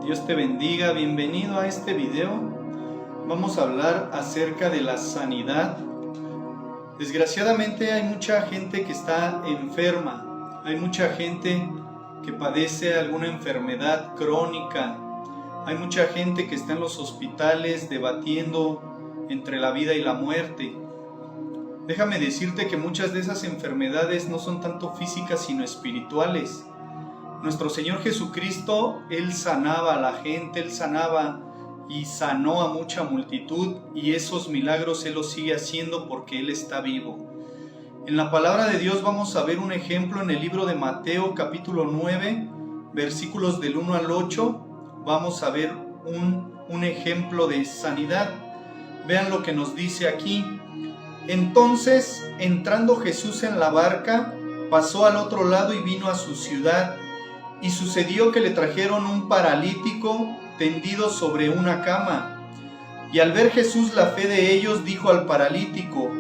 Dios te bendiga, bienvenido a este video. Vamos a hablar acerca de la sanidad. Desgraciadamente hay mucha gente que está enferma, hay mucha gente que padece alguna enfermedad crónica, hay mucha gente que está en los hospitales debatiendo entre la vida y la muerte. Déjame decirte que muchas de esas enfermedades no son tanto físicas sino espirituales. Nuestro Señor Jesucristo, Él sanaba a la gente, Él sanaba y sanó a mucha multitud, y esos milagros Él los sigue haciendo porque Él está vivo. En la palabra de Dios vamos a ver un ejemplo en el libro de Mateo capítulo 9, versículos del 1 al 8. Vamos a ver un ejemplo de sanidad. Vean lo que nos dice aquí. Entonces, entrando Jesús en la barca, pasó al otro lado y vino a su ciudad. Y sucedió que le trajeron un paralítico tendido sobre una cama. Y al ver Jesús la fe de ellos, dijo al paralítico: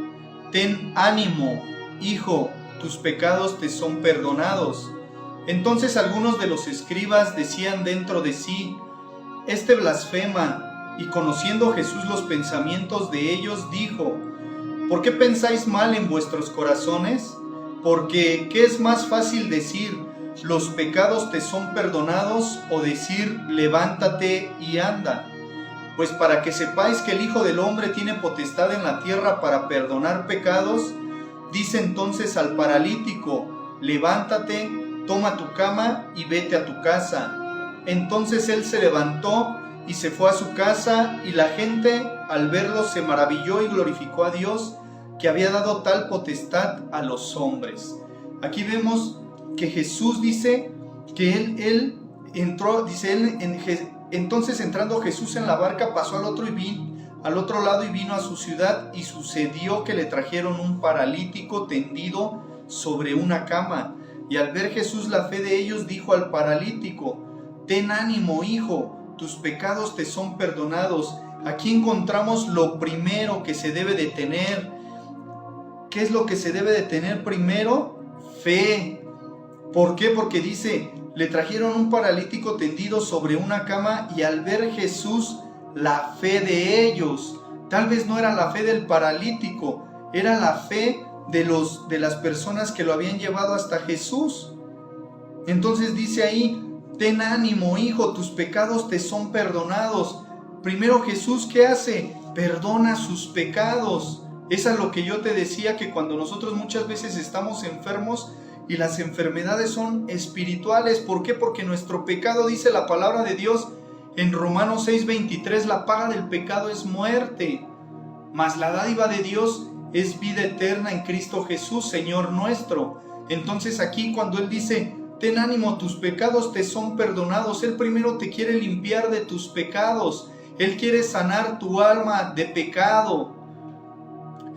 «Ten ánimo, hijo, tus pecados te son perdonados». Entonces algunos de los escribas decían dentro de sí: «Este blasfema». Y conociendo Jesús los pensamientos de ellos, dijo: «¿Por qué pensáis mal en vuestros corazones? Porque, ¿qué es más fácil decir: los pecados te son perdonados, o decir: levántate y anda? Pues para que sepáis que el Hijo del Hombre tiene potestad en la tierra para perdonar pecados, dice entonces al paralítico: levántate, toma tu cama y vete a tu casa». Entonces él se levantó y se fue a su casa, y la gente al verlo se maravilló y glorificó a Dios, que había dado tal potestad a los hombres. Aquí vemos que Jesús dice que él entró, entonces entrando Jesús en la barca pasó al otro lado y vino a su ciudad, y sucedió que le trajeron un paralítico tendido sobre una cama. Y al ver Jesús la fe de ellos, dijo al paralítico: «Ten ánimo, hijo, tus pecados te son perdonados». Aquí encontramos lo primero que se debe de tener. ¿Qué es lo que se debe de tener primero? Fe. ¿Por qué? Porque dice, le trajeron un paralítico tendido sobre una cama, y al ver Jesús la fe de ellos. Tal vez no era la fe del paralítico, era la fe de las personas que lo habían llevado hasta Jesús. Entonces dice ahí: «Ten ánimo, hijo, tus pecados te son perdonados». Primero Jesús, ¿qué hace? Perdona sus pecados. Es a lo que yo te decía, que cuando nosotros muchas veces estamos enfermos, y las enfermedades son espirituales. ¿Por qué? Porque nuestro pecado, dice la palabra de Dios en Romanos 6:23, la paga del pecado es muerte, mas la dádiva de Dios es vida eterna en Cristo Jesús, Señor nuestro. Entonces aquí cuando Él dice: «Ten ánimo, tus pecados te son perdonados», Él primero te quiere limpiar de tus pecados. Él quiere sanar tu alma de pecado.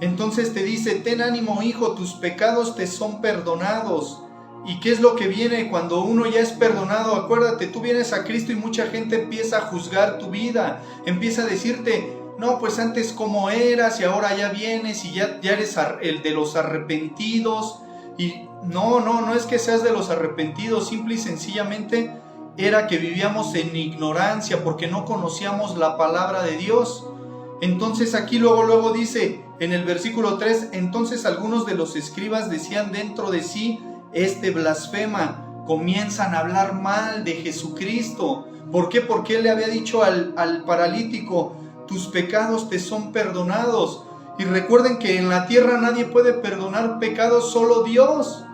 Entonces te dice: «Ten ánimo, hijo, tus pecados te son perdonados». ¿Y qué es lo que viene cuando uno ya es perdonado? Acuérdate, tú vienes a Cristo y mucha gente empieza a juzgar tu vida. Empieza a decirte: «No, pues antes cómo eras, y ahora ya vienes y ya eres el de los arrepentidos». Y no es que seas de los arrepentidos, simple y sencillamente era que vivíamos en ignorancia porque no conocíamos la palabra de Dios. Entonces aquí luego dice en el versículo 3: entonces algunos de los escribas decían dentro de sí: «Este blasfema». Comienzan a hablar mal de Jesucristo. ¿Por qué? Porque Él le había dicho al paralítico: «Tus pecados te son perdonados». Y recuerden que en la tierra nadie puede perdonar pecados, solo Dios.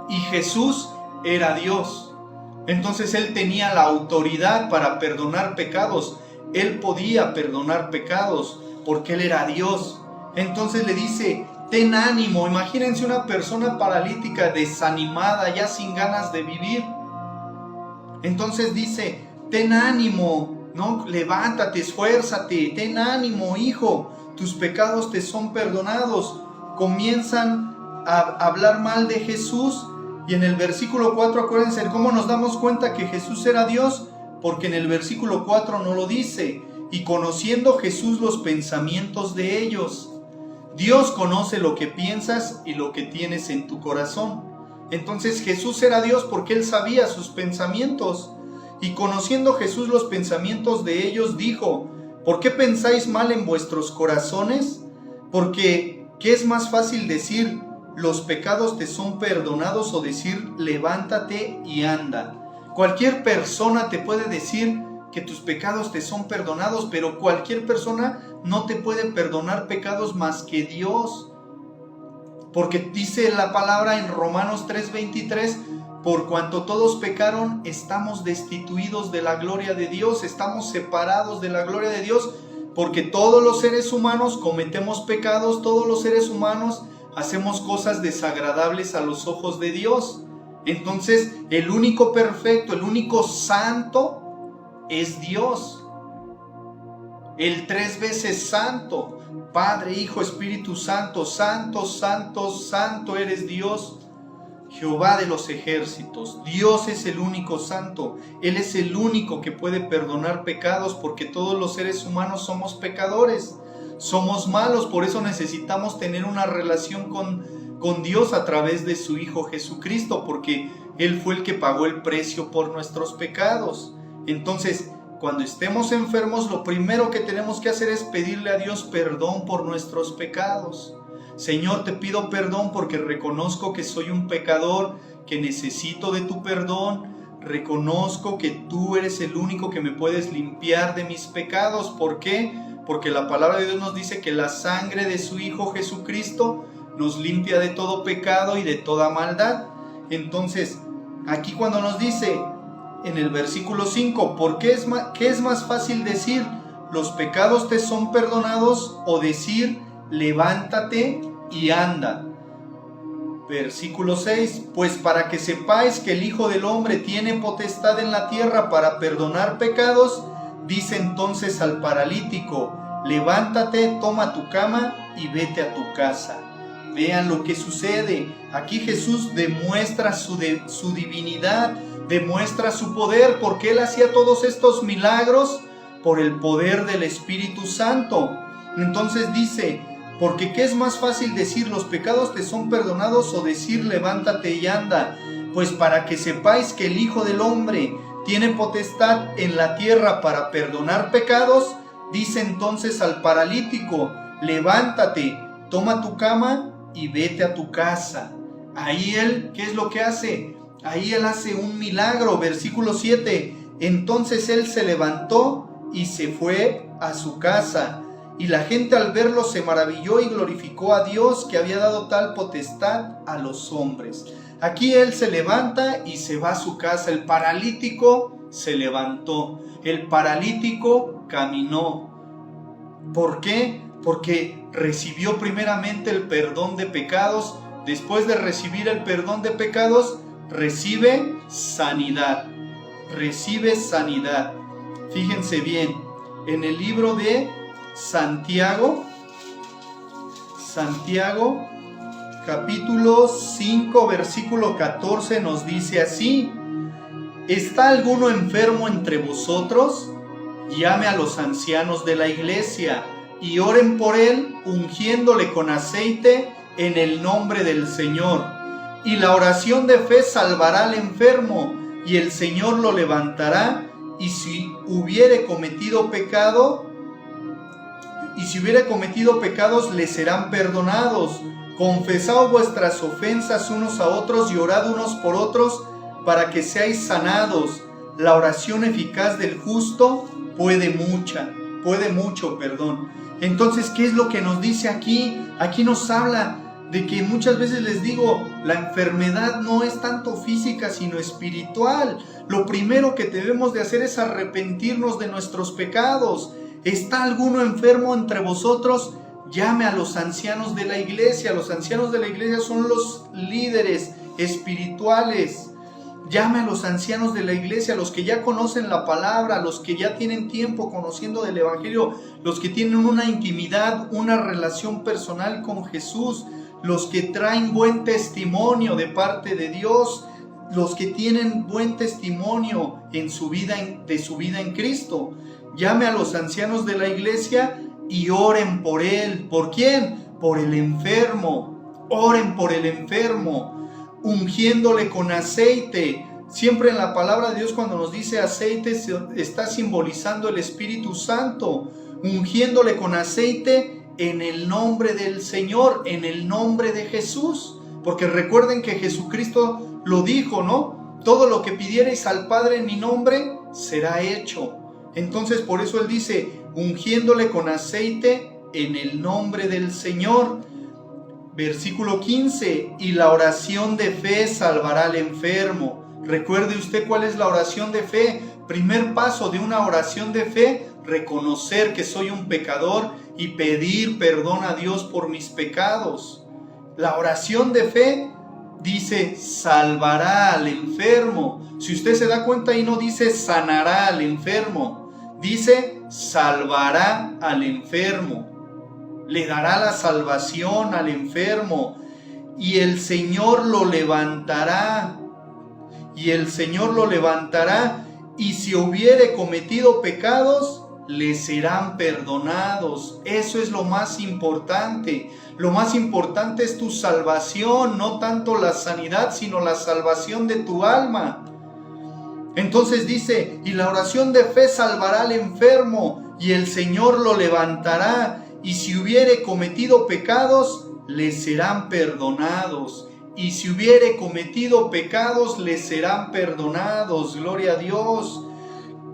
Y Jesús era Dios. Entonces Él tenía la autoridad para perdonar pecados. Él podía perdonar pecados porque Él era Dios. Entonces le dice: «Ten ánimo». Imagínense una persona paralítica, desanimada, ya sin ganas de vivir. Entonces dice: «Ten ánimo, ¿no? Levántate, esfuérzate, ten ánimo, hijo, tus pecados te son perdonados». Comienzan a hablar mal de Jesús. Y en el versículo 4, acuérdense cómo nos damos cuenta que Jesús era Dios, porque en el versículo 4 no lo dice: «Y conociendo Jesús los pensamientos de ellos». Dios conoce lo que piensas y lo que tienes en tu corazón. Entonces Jesús era Dios porque Él sabía sus pensamientos. Y conociendo Jesús los pensamientos de ellos, dijo: ¿por qué pensáis mal en vuestros corazones? Porque, ¿qué es más fácil decir, los pecados te son perdonados, o decir, levántate y anda? Cualquier persona te puede decir que tus pecados te son perdonados, pero cualquier persona no te puede perdonar pecados más que Dios. Porque dice la palabra en Romanos 3:23, por cuanto todos pecaron, estamos destituidos de la gloria de Dios, estamos separados de la gloria de Dios, porque todos los seres humanos cometemos pecados, todos los seres humanos hacemos cosas desagradables a los ojos de Dios. Entonces, el único perfecto, el único santo es Dios, el 3 veces santo, Padre, Hijo, Espíritu Santo, santo, santo, santo eres Dios, Jehová de los ejércitos. Dios es el único santo, Él es el único que puede perdonar pecados, porque todos los seres humanos somos pecadores, somos malos, por eso necesitamos tener una relación con Dios a través de su Hijo Jesucristo, porque Él fue el que pagó el precio por nuestros pecados. Entonces, cuando estemos enfermos, lo primero que tenemos que hacer es pedirle a Dios perdón por nuestros pecados. Señor, te pido perdón porque reconozco que soy un pecador, que necesito de tu perdón. Reconozco que tú eres el único que me puedes limpiar de mis pecados. ¿Por qué? Porque la palabra de Dios nos dice que la sangre de su Hijo Jesucristo nos limpia de todo pecado y de toda maldad. Entonces, aquí cuando nos dice en el versículo 5, ¿por qué es más fácil decir, los pecados te son perdonados, o decir, levántate y anda? Versículo 6, pues para que sepáis que el Hijo del Hombre tiene potestad en la tierra para perdonar pecados, dice entonces al paralítico, levántate, toma tu cama y vete a tu casa. Vean lo que sucede. Aquí Jesús demuestra su divinidad, demuestra su poder, porque Él hacía todos estos milagros por el poder del Espíritu Santo. Entonces dice, porque ¿qué es más fácil decir, los pecados te son perdonados, o decir, levántate y anda? Pues para que sepáis que el Hijo del Hombre tiene potestad en la tierra para perdonar pecados, dice entonces al paralítico, levántate, toma tu cama y vete a tu casa. Ahí Él, ¿qué es lo que hace? Ahí Él hace un milagro. Versículo 7, entonces Él se levantó y se fue a su casa. Y la gente al verlo se maravilló y glorificó a Dios, que había dado tal potestad a los hombres. Aquí Él se levanta y se va a su casa. El paralítico se levantó. El paralítico caminó. ¿Por qué? Porque recibió primeramente el perdón de pecados. Después de recibir el perdón de pecados, recibe sanidad. Recibe sanidad. Fíjense bien, en el libro de Santiago, capítulo 5, versículo 14 nos dice así, ¿está alguno enfermo entre vosotros? Llame a los ancianos de la iglesia y oren por él, ungiéndole con aceite en el nombre del Señor. Y la oración de fe salvará al enfermo, y el Señor lo levantará, y si hubiere cometido pecados, le serán perdonados. Confesad vuestras ofensas unos a otros y orad unos por otros para que seáis sanados. La oración eficaz del justo puede mucho. Entonces, ¿qué es lo que nos dice aquí? Aquí nos habla de que muchas veces les digo, la enfermedad no es tanto física sino espiritual. Lo primero que debemos de hacer es arrepentirnos de nuestros pecados. ¿Está alguno enfermo entre vosotros? Llame a los ancianos de la iglesia. Los ancianos de la iglesia son los líderes espirituales. Llame a los ancianos de la iglesia, los que ya conocen la palabra, los que ya tienen tiempo conociendo del evangelio, los que tienen una intimidad, una relación personal con Jesús, los que traen buen testimonio de parte de Dios, los que tienen buen testimonio en su vida, de su vida en Cristo. Llame a los ancianos de la iglesia y oren por él. ¿Por quién? Por el enfermo. Oren por el enfermo, ungiéndole con aceite. Siempre en la palabra de Dios, cuando nos dice aceite, está simbolizando el Espíritu Santo, ungiéndole con aceite en el nombre del Señor, en el nombre de Jesús. Porque recuerden que Jesucristo lo dijo, ¿no? Todo lo que pidiereis al Padre en mi nombre será hecho. Entonces por eso Él dice, ungiéndole con aceite en el nombre del Señor. Versículo 15, y la oración de fe salvará al enfermo. Recuerde usted cuál es la oración de fe. Primer paso de una oración de fe, reconocer que soy un pecador y pedir perdón a Dios por mis pecados. La oración de fe dice salvará al enfermo. Si usted se da cuenta, ahí no dice sanará al enfermo, dice salvará al enfermo, le dará la salvación al enfermo, y el Señor lo levantará. Y el Señor lo levantará, y si hubiere cometido pecados, le serán perdonados. Eso es lo más importante. Lo más importante es tu salvación, no tanto la sanidad, sino la salvación de tu alma. Entonces dice, y la oración de fe salvará al enfermo, y el Señor lo levantará, y si hubiere cometido pecados, le serán perdonados. Y si hubiere cometido pecados, le serán perdonados. Gloria a Dios.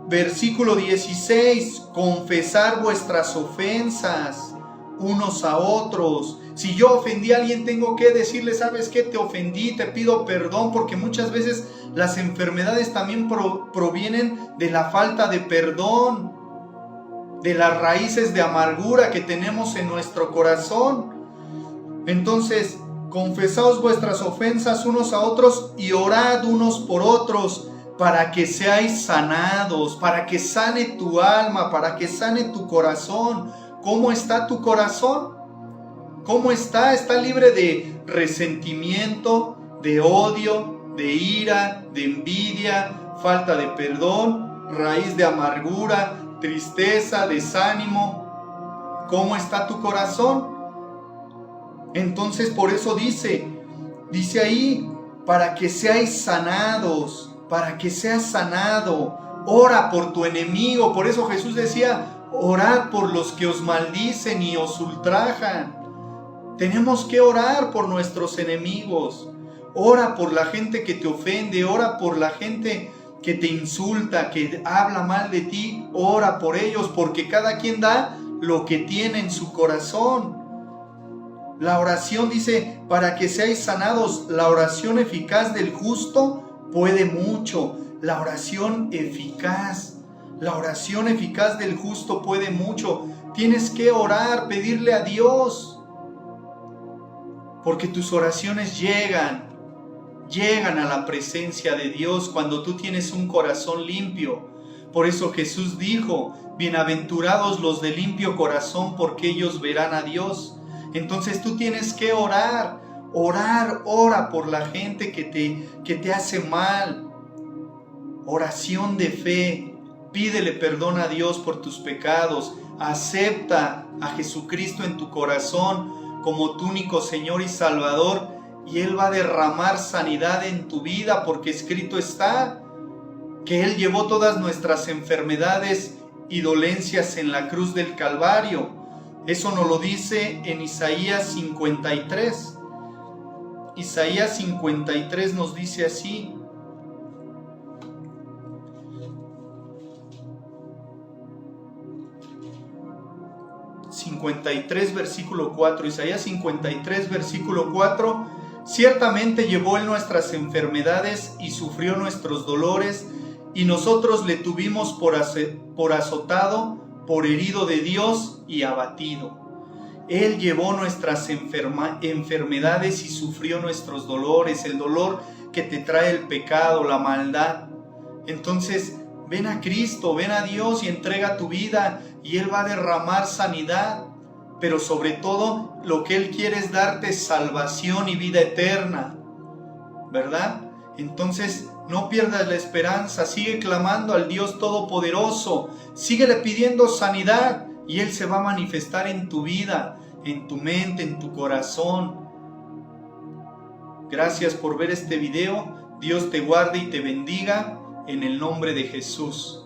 Versículo 16, confesar vuestras ofensas unos a otros. Si yo ofendí a alguien, tengo que decirle, ¿sabes qué? Te ofendí, te pido perdón, porque muchas veces las enfermedades también provienen de la falta de perdón, de las raíces de amargura que tenemos en nuestro corazón. Entonces, confesaos vuestras ofensas unos a otros y orad unos por otros para que seáis sanados, para que sane tu alma, para que sane tu corazón. ¿Cómo está tu corazón? ¿Cómo está? ¿Está libre de resentimiento, de odio, de ira, de envidia, falta de perdón, raíz de amargura, tristeza, desánimo? ¿Cómo está tu corazón? Entonces por eso dice ahí, para que seáis sanados, para que seas sanado. Ora por tu enemigo. Por eso Jesús decía, orad por los que os maldicen y os ultrajan. Tenemos que orar por nuestros enemigos. Ora por la gente que te ofende, ora por la gente que te insulta, que habla mal de ti. Ora por ellos, porque cada quien da lo que tiene en su corazón. La oración dice, para que seáis sanados. La oración eficaz del justo puede mucho. La oración eficaz del justo puede mucho. Tienes que orar, pedirle a Dios, porque tus oraciones llegan a la presencia de Dios cuando tú tienes un corazón limpio. Por eso Jesús dijo, bienaventurados los de limpio corazón, porque ellos verán a Dios. Entonces tú tienes que ora por la gente que te hace mal. Oración de fe, pídele perdón a Dios por tus pecados, acepta a Jesucristo en tu corazón como tu único Señor y Salvador, y Él va a derramar sanidad en tu vida, porque escrito está que Él llevó todas nuestras enfermedades y dolencias en la cruz del Calvario. Eso nos lo dice en Isaías 53. Isaías 53 nos dice así. Versículo 4. Isaías 53, versículo 4. Ciertamente llevó Él nuestras enfermedades y sufrió nuestros dolores, y nosotros le tuvimos por azotado, por herido de Dios y abatido. Él llevó nuestras enfermedades y sufrió nuestros dolores, el dolor que te trae el pecado, la maldad. Entonces, ven a Cristo, ven a Dios y entrega tu vida, y Él va a derramar sanidad. Pero sobre todo, lo que Él quiere es darte salvación y vida eterna, ¿verdad? Entonces, no pierdas la esperanza, sigue clamando al Dios Todopoderoso, síguele pidiendo sanidad, y Él se va a manifestar en tu vida, en tu mente, en tu corazón. Gracias por ver este video. Dios te guarde y te bendiga en el nombre de Jesús.